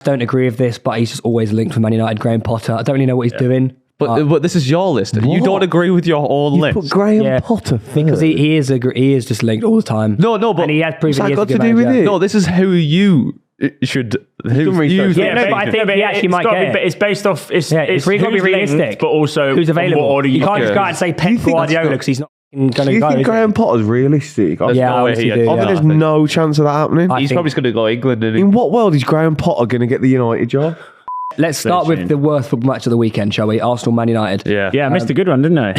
don't agree with this, but he's just always linked with Man United. Graham Potter. I don't really know what he's doing. But this is your list. You don't agree with your own list. Put Graham Potter because he is just linked all the time. No, but and he has proven he is got a good to do with manager. it? No, this is who you should. But I think he actually might get it. It's based off. It's got to be realistic, but also who's available. What order you can't just go out and say Pep Guardiola because he's not going to go. Do you think Graham Potter's realistic? Yeah, I honestly do. There's no chance of that happening. He's probably going to go England. In what world is Graham Potter going to get the United job? Let's start with the worst football match of the weekend, shall we? Arsenal, Man United. Yeah, I missed a good one, didn't I?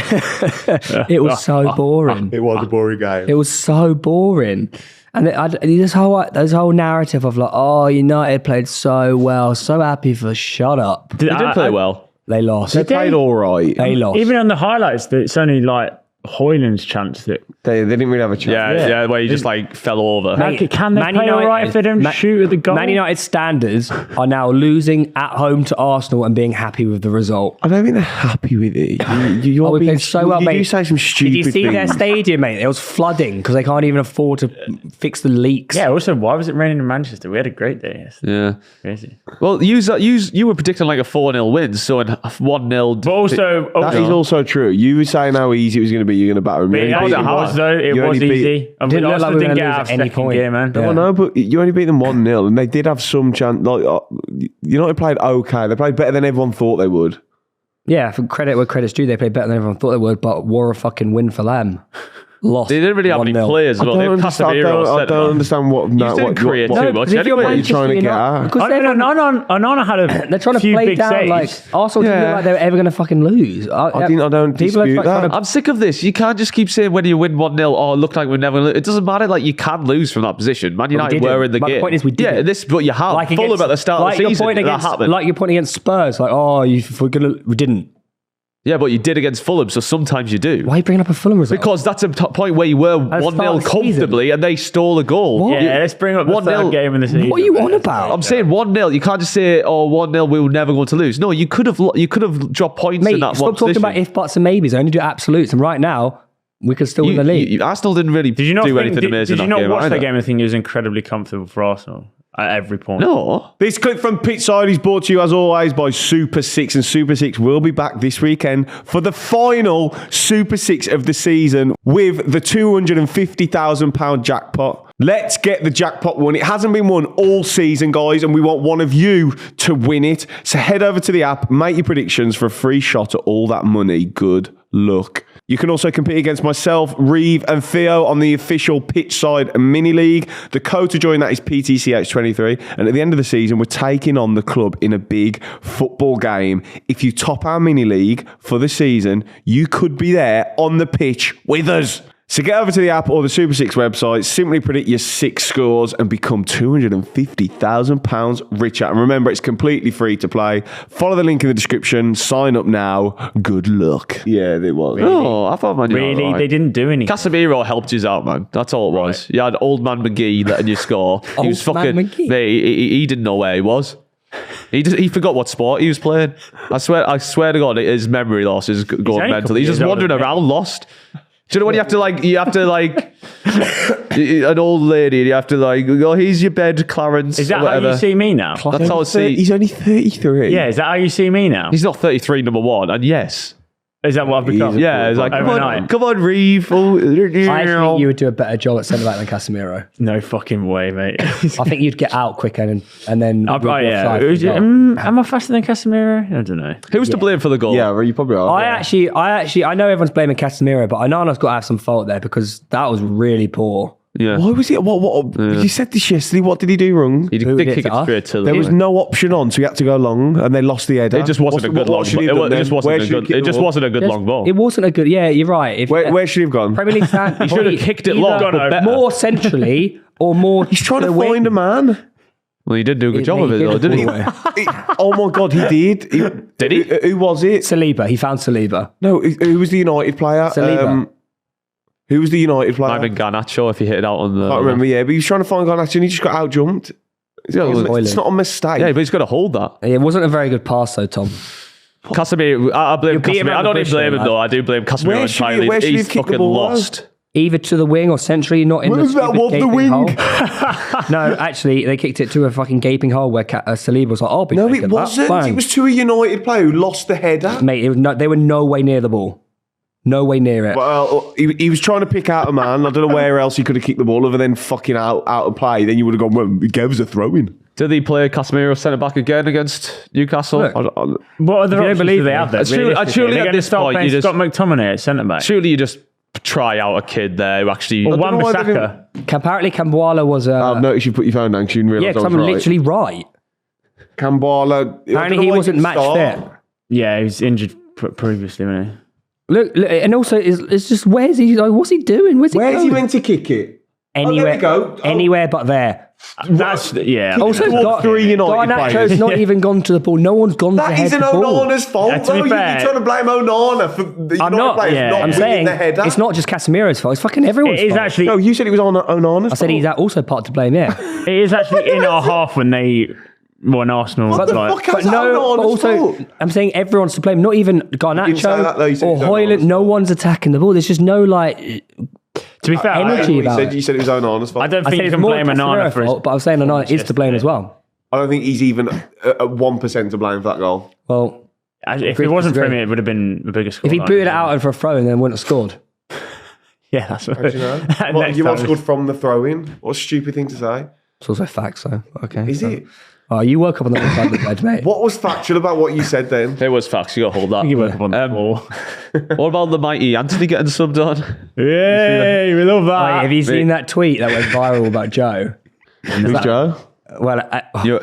It was so boring. It was a boring game. It was so boring. And this whole narrative of like, oh, United played so well, so happy for shut up. They did play well. They lost. They played all right. They lost. Even on the highlights, it's only like Hoyland's chance that They didn't really have a chance. Yeah, where he just like fell over. can they play all right if they don't shoot at the goal? Man United standards are now losing at home to Arsenal and being happy with the result. I don't think they're happy with it. You are we being played so well, you mate. do say some stupid Did you see things. their stadium, mate? It was flooding because they can't even afford to fix the leaks. Yeah, also, why was it raining in Manchester? We had a great day yesterday. Yeah. Crazy. Well, you were predicting like a 4-0 win, so a 1-0. But also, That is also true. You were saying how easy it was going to be. You're going to batter me. it was though. It You was only beat- easy. I Didn't look like we were didn't gonna get lose out at of any second point. gear, man. I know, but you only beat them 1-0, and they did have some chance. Like United played okay. They played better than everyone thought they would. Yeah, for credit where credit's due, they played better than everyone thought they would, but wore a fucking win for them. Lost. They didn't really have any 1-0. players. I don't understand what. You didn't create too much. if you're What are you trying to Manchester get at? Because Onana had a they're trying to few play big down saves. like Arsenal didn't look like they were ever going to fucking lose. I don't people are dispute trying that. to- I'm sick of this. You can't just keep saying when you win 1-0, oh, it looked like we're never going to lose. It doesn't matter. Like, you can lose from that position. Man United didn't. were in the My game. point is we didn't. Yeah, but you have. Like Fulham against- at the start of the season, that happened. Like your point against Spurs, like, oh, we didn't. Yeah, but you did against Fulham, so sometimes you do. Why are you bringing up a Fulham result? Because that's a point where you were the start 1-0 of the comfortably and they stole a goal. What? Yeah, let's bring up the 1-0. third game in the season. What are you on about? I'm saying 1-0. You can't just say, oh, 1-0, we were never going to lose. No, you could have dropped points Mate, in that stop one talking position. about if, buts and maybes. I only do absolutes. And right now, we could still win the league. Arsenal didn't really Did you not do think, anything amazing Did you in that not game watch either. that game and think it was incredibly comfortable for Arsenal at every point? No. This clip from Pitchside is brought to you as always by Super 6, and Super 6 will be back this weekend for the final Super 6 of the season with the £250,000 jackpot. Let's get the jackpot won. It hasn't been won all season, guys, and we want one of you to win it. So head over to the app, make your predictions for a free shot at all that money. Good luck. You can also compete against myself, Reeve and Theo on the official Pitchside Mini League. The code to join that is PTCH23. And at the end of the season, we're taking on the club in a big football game. If you top our Mini League for the season, you could be there on the pitch with us. So get over to the app or the Super 6 website, simply predict your 6 scores and become £250,000 richer. And remember, it's completely free to play. Follow the link in the description. Sign up now. Good luck. Yeah, it was. Really? Oh, I thought, man, you were Really? all right. They didn't do anything. Casemiro helped you out, man. That's all it was. You had old man McGee letting you score. He was Old man fucking. McGee? Mate, he didn't know where he was. He forgot what sport he was playing. I swear to God, his memory loss is going only a mental. couple He's just years wandering older than me. around lost. Do you know when you have to like an old lady and you have to like go, here's your bed, Clarence. Is that or whatever. how you see me now? That's how I see. He's only 33. Yeah, is that how you see me now? He's not 33, number one, and yes. Is that what I've become? Yeah, it's like, Overnight. come on, Reeve. Oh, I actually think you would do a better job at centre back than Casemiro. No fucking way, mate. I think you'd get out quicker and then. Oh, we'd be yeah. offside as well. Am I faster than Casemiro? I don't know. Who's to blame for the goal? Yeah, well, you probably are. I know everyone's blaming Casemiro, but Onana's got to have some fault there because that was really poor. Yeah. Why was it? What? You said this yesterday. What did he do wrong? He Who did did kick it it off? straight to There was no option on, so he had to go long, and they lost the header. It just wasn't a good long ball. It just wasn't a good. It just wasn't a good long ball. It wasn't a good. Yeah, you're right. If, Where should he have gone? Premier League stand, He should have kicked it long, but better. more centrally or more. He's trying to find a man. Well, he did do a good job of it, though, didn't he? Oh my God, he did. Did he? Who was it? Saliba. He found Saliba. No, who was the United player? Saliba. Who was the United player? Might have been Garnacho if he hit it out on the. I can't remember, yeah, but he was trying to find Garratt and he just got out jumped. It's not a mistake. Yeah, but he's got to hold that. It wasn't a very good pass, though, Tom. Casemiro, I blame beat him Casemiro. out I don't the even blame bush, him though. I do blame Casemiro Where should he- entirely. where should he He's have kicked the fucking ball out? lost. either to the wing or centrally, not in Move the that stupid off the gaping wing. hole. No, actually, they kicked it to a fucking gaping hole where Saliba was like, "I'll be No, taking it that." wasn't. Bang. It was to a United player who lost the header. Mate, they were no way near the ball. No way near it. Well, he was trying to pick out a man. I don't know where else he could have kicked the ball other than fucking out of play. Then you would have gone, well, he gave us a throw-in. Did he play Casemiro centre back again against Newcastle? Look. What other If you don't options believe do they me, have there? surely realistically? They're at going to this start point, playing you just- Scott McTominay at centre back. Surely you just try out a kid there who actually... Or don't know why they Wan-Bissaka. Apparently, Camboala was I've noticed you put your phone down because you didn't yeah, realise because I was I'm right. literally right. Kambala. Apparently, he wasn't match fit. Yeah, he was injured previously, wasn't he? Look, and also, it's just where's he? Like, what's he doing? Where's Where's he going? meant to kick it? Anywhere, there we go. anywhere but there. That's yeah. Also, Towards three United Garnacho's players. not even gone to the ball. No one's gone to That head isn't the ball. Onana's fault, To be though. You're fair- trying to blame Onana for the I'm United not. players yeah, not I'm winning saying the header. it's not just Casemiro's fault. It's fucking everyone's It is fault. actually. No, you said it was Onana's I said he's also part to blame. Yeah, It is actually in our half when they won Arsenal. What the like- fuck? How's but that no. But Onana's also, fault? I'm saying everyone's to blame. Not even didn't say that, though. You Garnacho said or it's Hoyland. Onana's No fault. one's attacking the ball. There's just no like. To be fair, energy I, about it. You said it was Onana's fault. I don't I think said you it's can more blame Casemiro Onana for his. fault, but I was saying Onana is to blame as well. I don't think he's even at 1% to blame for that goal. Well, If it wasn't for him, it would have been a bigger score. if he booted it out for a throw and then wouldn't have scored. Yeah, that's what. Do you know? Next What, you time want scored from the throw-in? What a stupid thing to say. It's also facts, though. Okay. Is so- it? Oh, you woke up on the wrong side of the bed, mate. What was factual about what you said then? It was facts. You got to hold that. You woke up on the floor. What about the mighty Antony getting subbed on? Yay, we love Wait, that. have you seen that tweet that went viral about Joe? Who's Joe? Well,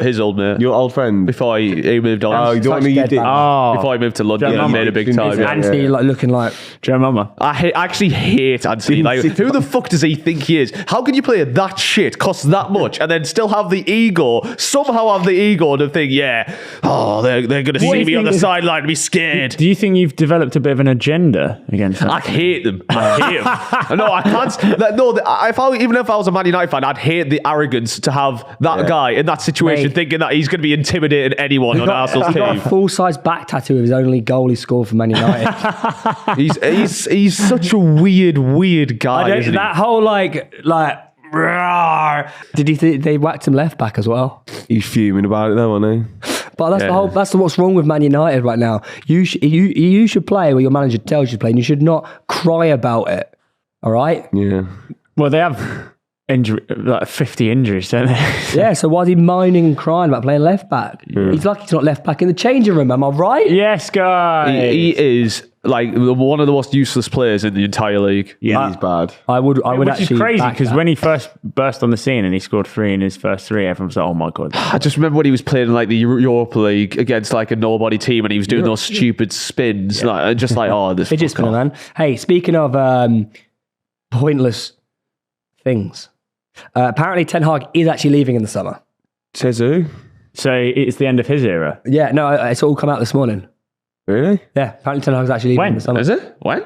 His old mate. Your old friend? Before he moved on. Oh, you don't such know you dead did. man. Oh, Before he moved to London, Joe he made a Mama. big time. Yeah. Anthony like looking like Joe Mama. I actually hate Antony. Like, who the fuck does he think he is? How can you play that shit, cost that much, and then still have the ego, somehow have the ego to think, yeah, oh, they're going to What see do you me on the think- sideline and be scared. Do you think you've developed a bit of an agenda against that? I hate them. I hate them. No, I can't. Even if I was a Man United fan, I'd hate the arrogance to have that guy in that situation Mate. thinking that he's going to be intimidating anyone on Arsenal's he got a team. full-size back tattoo of his only goal he scored for Man United. He's such a weird guy. Isn't he? that whole like rawr. Did you think they whacked him left back as well? He's fuming about it though, wasn't he? But that's Yeah. the whole. That's what's wrong with Man United right now. You should play where your manager tells you to play, and you should not cry about it. All right. Yeah. Well, they have like 50 injuries, don't they? Yeah. So why is he moaning and crying about playing left back? He's lucky he's not left back in the changing room. Am I right? Yes, guys. He is like one of the most useless players in the entire league. Yeah. He's bad. I would Which actually. is crazy back because that. when he first burst on the scene and he scored 3 in his first 3, everyone was like, "Oh my god!" I just remember when he was playing in like the Europa League against like a nobody team, and he was doing those stupid spins, like just like this fidget fuck spinner, off. man. Hey, speaking of pointless things, apparently Ten Hag is actually leaving in the summer. Says who? So it's the end of his era. Yeah, no, it's all come out this morning. Really? Yeah, apparently Ten Hag's actually leaving When? in the summer. Is it? When?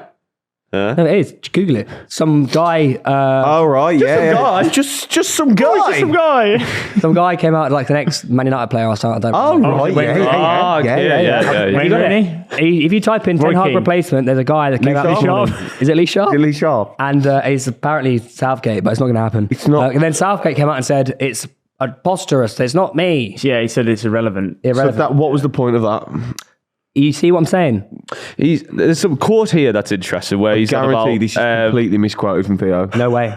No, it is. Google it. Some guy, Oh, right. Yeah. Just some guy. Some guy. some guy came out like the next Man United player or something. I don't Oh, know. right. wait, Yeah. If Wayne you, got Rooney? it, if you type in Roy Ten Hag Keane. replacement, there's a guy that came Lee out this Sharp. morning. Is it Lee Sharp? Dilly Sharp. And he's apparently Southgate, but it's not going to happen. It's not. And then Southgate came out and said it's preposterous. It's not me. Yeah, he said it's irrelevant. So Irrelevant. what was the point of that? You see what I'm saying? There's some quote here that's interesting where he's on Guarantee about. this is completely misquoted from Theo. No way.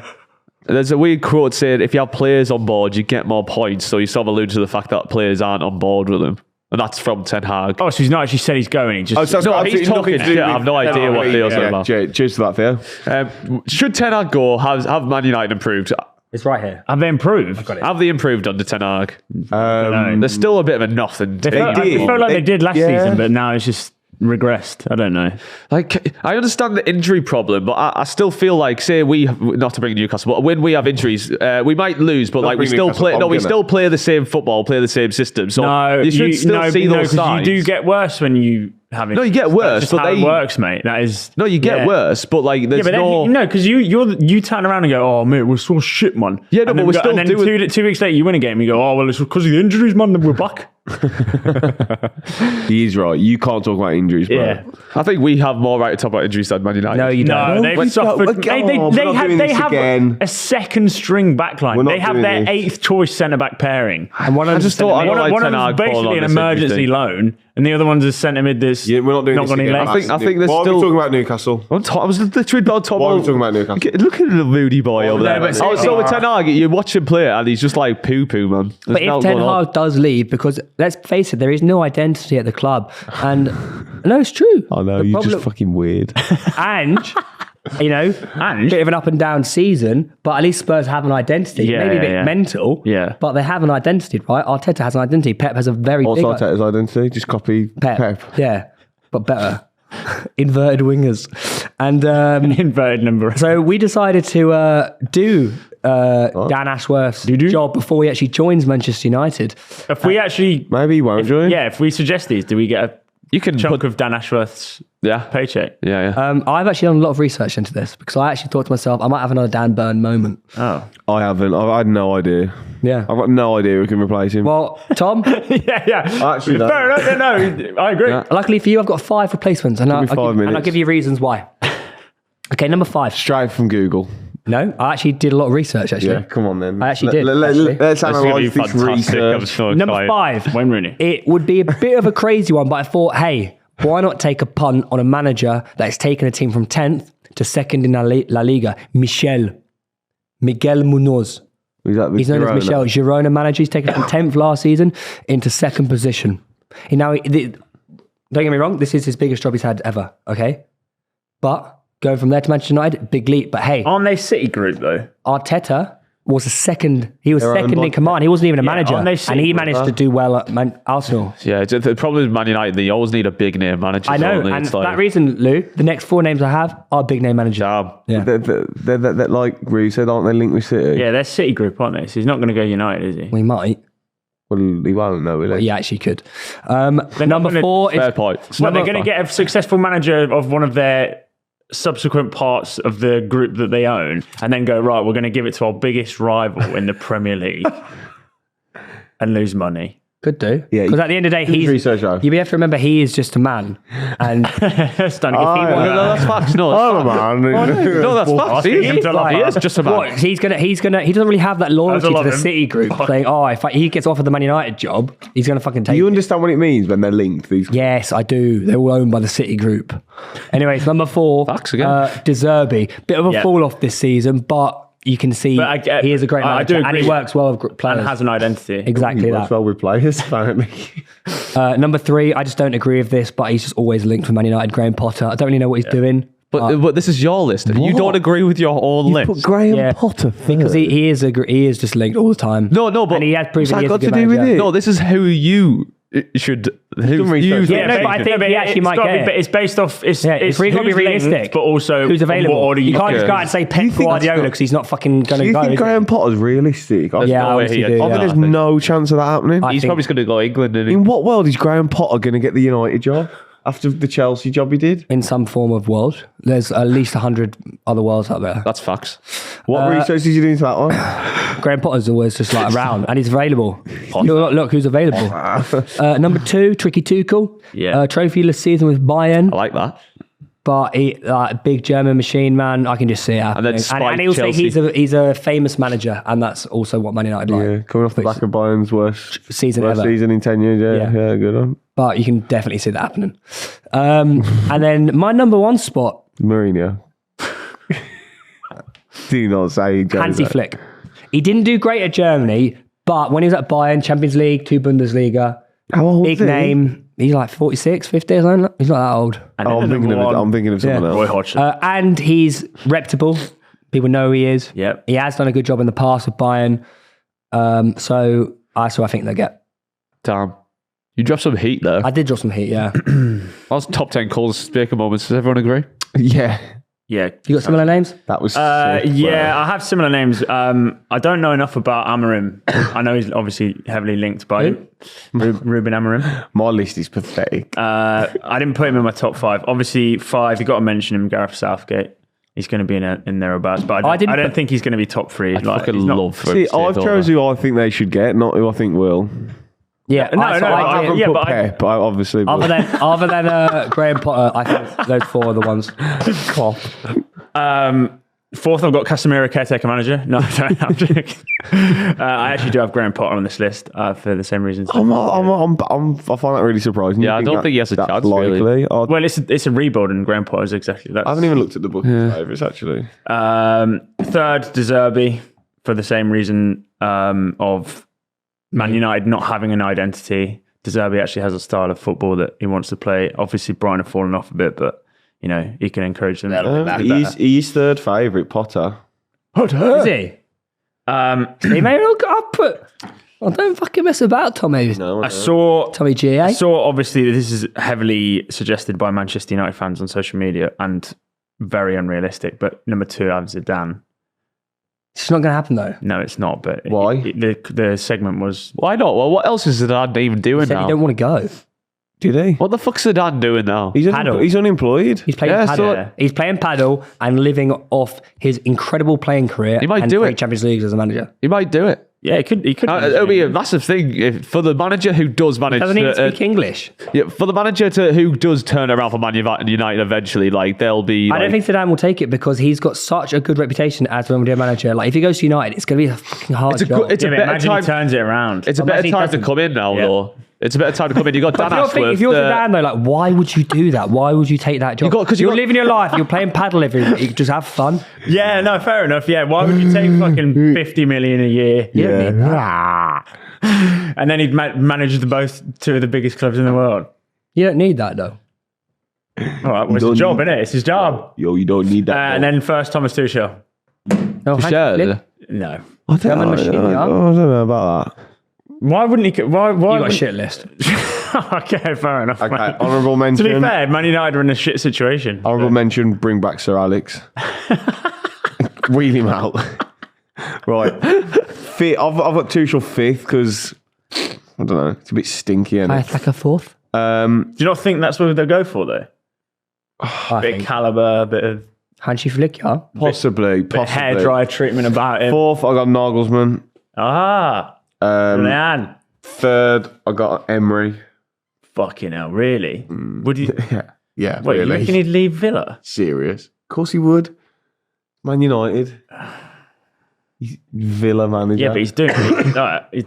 There's a weird quote saying if you have players on board, you get more points. So he sort of alluded to the fact that players aren't on board with him, and that's from Ten Hag. Oh, so he's not actually said he's going. He just. Oh, so it's No, got he's absolutely talking nothing to do shit. I with- have no idea what Theo's on about. Cheers to that, Theo. Should Ten Hag go? Have Man United improved? It's right here. Have they improved? Have they improved under Ten Hag? No. There's still a bit of a nothing. They team. felt, did. it felt like they did last Yeah. season, but now it's just regressed. I don't know. Like, I understand the injury problem, but I still feel like, say we, not to bring Newcastle, but when we have injuries, we might lose, but like we bring still Newcastle, play. I'm No, we gonna. still play the same football, play the same system. So No, you should still see those 'cause signs. you do get worse when you have it. No, you get worse, That's just but how they- it works, mate. That is. No, you get yeah. worse, but like Yeah, there's but no. no, because you turn around and go, "Oh, mate, we're so shit, man." Yeah, no, and but then we're still and then doing- 2 weeks later, you win a game. You go, "Oh, well, it's because of the injuries, man. That we're back." He is right. You can't talk about injuries, bro. Yeah. I think we have more right to talk about injuries than Man United. No, you don't. No, they've we suffered. don't. They have again. a second string backline. We're not They have doing their this. 8th choice centre back pairing. And one of I just thought I One, don't like one Ten of Hag them's falling basically on an this injury emergency thing. loan, and the other one's a centre mid that's Yeah, we're not doing not this got any again. legs. I think there's Why are we still- talking about Newcastle? I was literally about to talk Why are we about. talking about Newcastle? Look at the moody boy over there. but So with Ten Hag, you watch him play and he's just like poo-poo, man. There's But if nothing Ten going on. Hag does leave, because let's face it, there is no identity at the club. And no, it's true. I know, The you're problem- just fucking weird. And, you know, And? bit of an up and down season, but at least Spurs have an identity. Yeah, Maybe a bit yeah. mental, Yeah. but they have an identity, right? Arteta has an identity. Pep has a very What's big Arteta's identity? Just copy Pep. Yeah, but better. Inverted wingers. And Inverted number. so we decided to do Dan Ashworth's job before he actually joins Manchester United. If we actually, Maybe he won't join. yeah, if we suggest these, do we get a You can chunk put, of Dan Ashworth's yeah, paycheck? yeah. I've actually done a lot of research into this because I actually thought to myself, I might have another Dan Burn moment. Oh, I haven't. I had no idea. Yeah. I've got no idea who can replace him. Well, Tom, yeah. Actually, no. Fair enough. No, I agree. luckily for you, I've got 5 replacements, and me 5 and I'll minutes. give you reasons why. Okay, number 5. Straight from Google. No, I actually did a lot of research. Actually, Yeah, come on then. I actually did, actually. Let's This is gonna be analyse this fantastic. I'm research. so Number excited. 5. Wayne Rooney. It would be a bit of a crazy one, but I thought, hey, why not take a punt on a manager that's taken a team from 10th to 2nd in La Liga? Miguel Munoz. Is that the He's known Girona? as Michel Girona manager. He's taken from 10th last season into 2nd position. Now, don't get me wrong, this is his biggest job he's had ever, okay? But going from there to Manchester United, big leap. But hey, Aren't they City Group though? Arteta was a second. He was Their own second in body. command. He wasn't even a manager, aren't they and City he Group, managed to do well at Arsenal. Yeah, the problem with Man United, they always need a big name manager. I know, don't they? and It's for like, that reason, Lou, the next 4 names I have are big name managers. damn. Yeah. They're like Rue said, aren't they linked with City? Yeah, they're City Group, aren't they? So he's not going to go United, is he? We might, Well, he won't know, will but he? he actually could. Number gonna- 4 Fair is point. Well, they're going to get a successful manager of one of their subsequent parts of the group that they own, and then go, right, we're going to give it to our biggest rival in the Premier League and lose money. could do. Yeah, Because at the end of the day, His research, though. you have to remember he is just a man, and That's done. No, that's facts. No, Oh, that's man. No, that's facts. He He is, he is just a man. what, he's gonna. He doesn't really have that loyalty to love the him. City group. Saying, oh, if he gets offered the Man United job, he's gonna fucking take Do you it. understand what it means when they're linked? These. Yes, I do. They're all owned by the City Group. Anyways, number 4, Facts again. De Zerbi. Bit of a Yeah. fall off this season, but you can see But he is a great I manager do and he agree. works well with players. And has an identity. Exactly He that. works well with players, apparently. Number 3, I just don't agree with this, but he's just always linked with Man United. Graham Potter. I don't really know what he's doing. But this is your list. You What? don't agree with your own list. Put Graham Yeah, Potter because he is just linked all the time. No, but and he has proven that he is got a good to do with manager. it? no, this is who you should. Who research. you Yeah, no, but I think he actually might gotta get be, it. but it's based off. It's It's really got to be who's linked, realistic. but also who's available. What order You can't just Okay. go out and say Pep you think that's Guardiola not- because he's not fucking going Do to you go. think is he? Graham Potter's realistic? I Yeah, I no way honestly he do. is. I think Yeah. there's no chance of that happening. I He's think- probably just going to go England. And In what world is Graham Potter going to get the United job after the Chelsea job he did? in some form of world. There's at least 100 other worlds out there. that's facts. What research did you do into that one? Graham Potter's always just like around and he's available. Look who's available. Number 2, Tricky Tuchel. Yeah. Trophyless season with Bayern, I like that. but he big German machine man. I can just see it happening. then spike And he'll say Chelsea. he's a famous manager, and that's also what Man United like. Yeah, coming off the back of Bayern's worst Season worst ever. season in 10 years. Yeah. Yeah, good on. But you can definitely see that happening. And then my number 1 spot, Mourinho. Do not say Hansi Flick. He didn't do great at Germany, but when he was at Bayern, Champions League, 2 Bundesliga, How old big is he? name. He's like 46, 50 or something. He's not that old. And Oh, then I'm thinking of someone Roy else. Hodgson. And he's reputable. People know who he is. Yep. He has done a good job in the past with Bayern. So I think they get. Damn. You dropped some heat there. I did draw some heat, yeah. That was top 10 calls speaker moments. Does everyone agree? Yeah, Yeah. You got similar names? that was sick, Yeah, bro. I have similar names. I don't know enough about Amorim. I know he's obviously heavily linked by Ruben Amorim. My list is pathetic. I didn't put him in my top 5. Obviously, 5, you got to mention him, Gareth Southgate. He's going to be in thereabouts, but I don't think he's going to be top 3. I fucking love for See, him to I've take chose over. who I think they should get, not who I think will. Yeah, No, I no, I haven't yeah, put but Pep, obviously. But Other than Graham Potter, I think those 4 are the ones. Klopp. Fourth, I've got Casemiro, caretaker manager. No, I'm joking. I actually do have Graham Potter on this list for the same reasons. I find that really surprising. Yeah, I don't think he has a that's chance, likely. really. Well, it's a rebuild, and Graham Potter is exactly that. I haven't even looked at the book of favourites, actually. Third, De Zerbi, for the same reason of Man United not having an identity. De Zerbi actually has a style of football that he wants to play. Obviously, Brian have fallen off a bit, but he can encourage them. He's third favourite, Potter. Is he? He may look up. I don't fucking mess about, Tommy. No, I saw Tommy GA. obviously this is heavily suggested by Manchester United fans on social media and very unrealistic. But number 2, I have Zidane. It's not going to happen though. No, it's not. But Why? The segment was Why not? Well, what else is Zidane even doing He said now? he don't want to go. Did he? What the fuck's Zidane doing now? Paddle. He's unemployed. He's playing Yeah, paddle. so- He's playing paddle and living off his incredible playing career. He might and do playing it. Champions Leagues as a manager. He might do it. he could. It'll be a massive thing for the manager who does manage Doesn't even to, speak English. for the manager who does turn around for Man United eventually. Like they'll be. I don't think Zidane will take it because he's got such a good reputation as a Real Madrid manager. Like if he goes to United, it's going to be a fucking hard job. It's a better imagine time. he turns it around. It's a Unless better he time to doesn't. come in now, Yeah. though. It's a better time to come in. You got Dan Ashworth. If you're Zidane though, like why would you do that? Why would you take that job? You're living your life. You're playing paddle every week. You just have fun. Yeah, no, fair enough. Yeah, why would you take fucking 50 million a year? You don't need that. And then he'd manage both 2 of the biggest clubs in the world. You don't need that though. All right, well, it's his job, isn't it? It's his job. Yo, you don't need that. And then first, Thomas Tuchel. No, Sure. No. German machine, yeah. I don't know about that. Why wouldn't he? Why? You got a wouldn't- shit list. Okay, fair enough. Okay, mate. honourable To mention. be fair, Man United are in a shit situation. Honourable mention, bring back Sir Alex. Wheel him out. Right. Fifth, I've got Tuchel 5th because, I don't know, it's a bit stinky, isn't I it? like a 4th. Do you not think that's what they'll go for though? I Bit of think. caliber, bit of Hansi Flick, yeah. Possibly. hair dry treatment about him. 4th, I got Nagelsmann. Man. 3rd, I got Emery. Fucking hell, really? Would you? Yeah, Wait, you really. reckon he'd leave Villa? Serious? Of course he would. Man United. He's Villa manager. Yeah, but he's doing.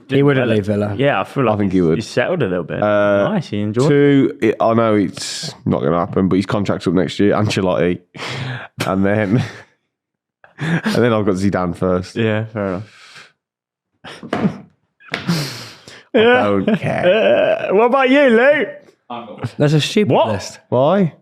He wouldn't leave Villa. Yeah, I feel like think he would. He's settled a little bit. Nice, he enjoyed. 2, I know it's not going to happen, but his contract's up next year. Ancelotti. and then I've got Zidane first. Yeah, fair enough. I don't care. What about you, Lou? That's a stupid What? list. Why?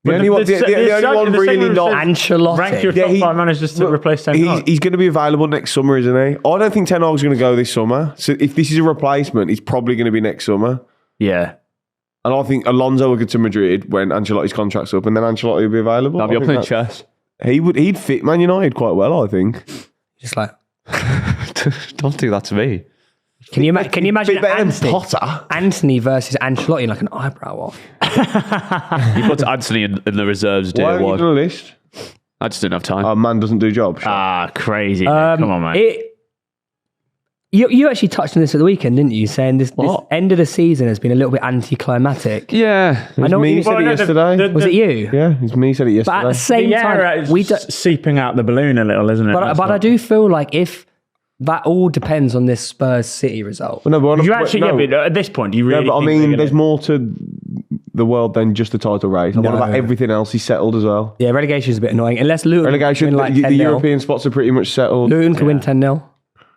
The But only one, the only one really not. Ancelotti. Yeah, Rank your top 5 managers to replace Ten Hag. He's going to be available next summer, isn't he? I don't think Ten Hag's going to go this summer. So if this is a replacement, he's probably going to be next summer. Yeah. And I think Alonso will go to Madrid when Ancelotti's contract's up, and then Ancelotti will be available. Now, I you're think playing that- chess. He'd fit Man United quite well, I think. Just like, Don't do that to me. can you imagine Bit better than Antony, Potter. Antony versus Ancelotti like an eyebrow off? You put Antony in the reserves, Why dear are you one. on a list? I just didn't have time. A man doesn't do jobs. Crazy. Come on, mate. You actually touched on this at the weekend, didn't you? Saying this What? end of the season has been a little bit anticlimactic. yeah. It was know what me you- who said it yesterday. Was it you? Yeah, it's me who said it But at the yesterday. same time, Yeah, we it's do, seeping out the balloon a little, isn't it? but I do feel like if that all depends on this Spurs City result. Well, no, but You actually, no, yeah, but at this point, do you really? but I think they're mean, gonna- there's more to the world than just the title race. And what about everything else? He's settled as well. Yeah, relegation is a bit annoying. Unless Luton Relegation, win like the 10-0. European spots are pretty much settled. Luton can win 10-0.